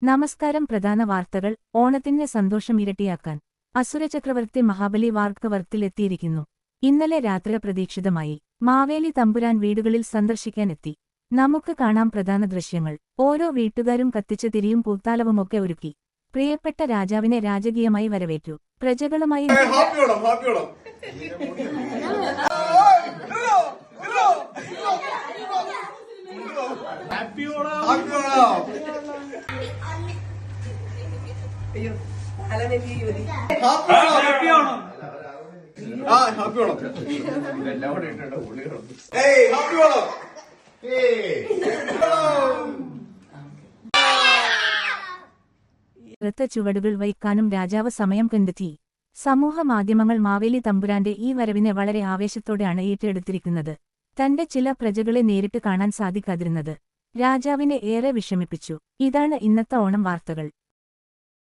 നമസ്കാരം. പ്രധാന വാർത്തകൾ. ഓണത്തിന്റെ സന്തോഷം ഇരട്ടിയാക്കാൻ അസുരചക്രവർത്തി മഹാബലി വാർക്കവർത്തിലെത്തിയിരിക്കുന്നു. ഇന്നലെ രാത്രി പ്രതീക്ഷിതമായി മാവേലി തമ്പുരാൻ വീടുകളിൽ സന്ദർശിക്കാനെത്തി. നമുക്ക് കാണാം പ്രധാന ദൃശ്യങ്ങൾ. ഓരോ വീട്ടുകാരും കത്തിച്ച തിരിയും പൂത്താലവുമൊക്കെ ഒരുക്കി പ്രിയപ്പെട്ട രാജാവിനെ രാജകീയമായി വരവേറ്റു. പ്രജകളുമായി ചുവടുകൾ വയ്ക്കാനും രാജാവ് സമയം കണ്ടെത്തി. സമൂഹ മാധ്യമങ്ങൾ മാവേലി തമ്പുരാന്റെ ഈ വരവിനെ വളരെ ആവേശത്തോടെയാണ് ഏറ്റെടുത്തിരിക്കുന്നത്. തന്റെ ചില പ്രജകളെ നേരിട്ട് കാണാൻ സാധിക്കാതിരുന്നത് രാജാവിനെ ഏറെ വിഷമിപ്പിച്ചു. ഇതാണ് ഇന്നത്തെ ഓണം വാർത്തകൾ.